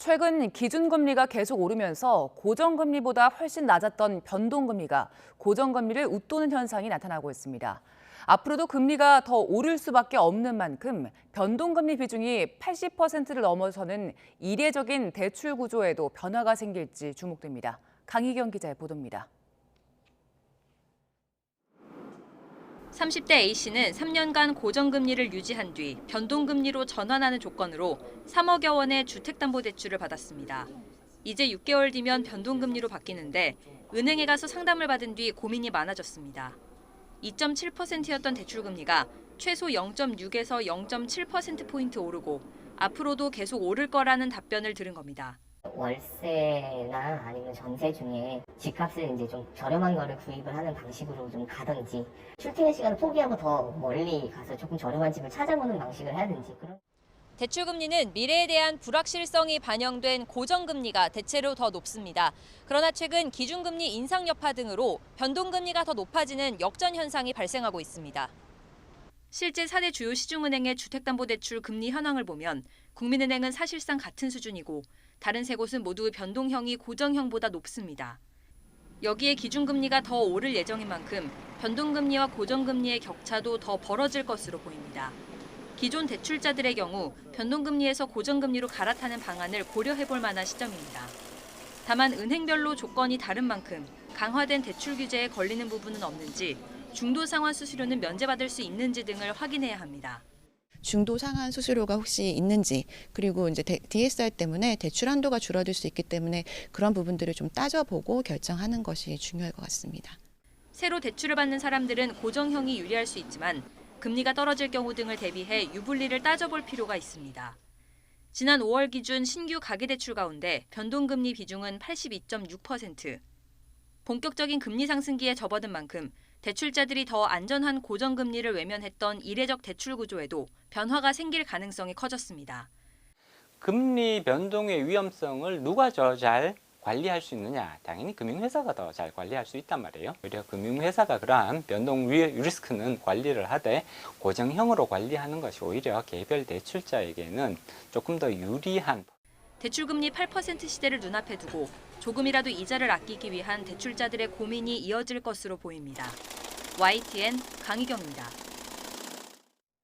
최근 기준금리가 계속 오르면서 고정금리보다 훨씬 낮았던 변동금리가 고정금리를 웃도는 현상이 나타나고 있습니다. 앞으로도 금리가 더 오를 수밖에 없는 만큼 변동금리 비중이 80%를 넘어서는 이례적인 대출 구조에도 변화가 생길지 주목됩니다. 강희경 기자의 보도입니다. 30대 A씨는 3년간 고정금리를 유지한 뒤 변동금리로 전환하는 조건으로 3억여 원의 주택담보대출을 받았습니다. 이제 6개월 뒤면 변동금리로 바뀌는데 은행에 가서 상담을 받은 뒤 고민이 많아졌습니다. 2.7%였던 대출금리가 최소 0.6에서 0.7%포인트 오르고 앞으로도 계속 오를 거라는 답변을 들은 겁니다. 월세나 아니면 전세 중에 집값을 이제 좀 저렴한 거를 구입을 하는 방식으로 좀 가든지 출퇴근 시간을 포기하고 더 멀리 가서 조금 저렴한 집을 찾아보는 방식을 하든지 그런. 대출금리는 미래에 대한 불확실성이 반영된 고정금리가 대체로 더 높습니다. 그러나 최근 기준금리 인상 여파 등으로 변동금리가 더 높아지는 역전 현상이 발생하고 있습니다. 실제 4대 주요 시중은행의 주택담보대출 금리 현황을 보면 국민은행은 사실상 같은 수준이고 다른 세 곳은 모두 변동형이 고정형보다 높습니다. 여기에 기준금리가 더 오를 예정인 만큼 변동금리와 고정금리의 격차도 더 벌어질 것으로 보입니다. 기존 대출자들의 경우 변동금리에서 고정금리로 갈아타는 방안을 고려해볼 만한 시점입니다. 다만 은행별로 조건이 다른 만큼 강화된 대출 규제에 걸리는 부분은 없는지 중도 상환 수수료는 면제받을 수 있는지 등을 확인해야 합니다. 중도 상환 수수료가 혹시 있는지, 그리고 이제 DSR 때문에 대출 한도가 줄어들 수 있기 때문에 그런 부분들을 좀 따져보고 결정하는 것이 중요할 것 같습니다. 새로 대출을 받는 사람들은 고정형이 유리할 수 있지만 금리가 떨어질 경우 등을 대비해 유불리를 따져볼 필요가 있습니다. 지난 5월 기준 신규 가계대출 가운데 변동금리 비중은 82.6%. 본격적인 금리 상승기에 접어든 만큼 대출자들이 더 안전한 고정금리를 외면했던 이례적 대출 구조에도 변화가 생길 가능성이 커졌습니다. 금리 변동의 위험성을 누가 더 잘 관리할 수 있느냐? 당연히 금융회사가 더 잘 관리할 수 있단 말이에요. 오히려 금융회사가 그러한 변동 리스크는 관리를 하되 고정형으로 관리하는 것이 오히려 개별 대출자에게는 조금 더 유리한. 대출금리 8% 시대를 눈앞에 두고 조금이라도 이자를 아끼기 위한 대출자들의 고민이 이어질 것으로 보입니다. YTN 강희경입니다.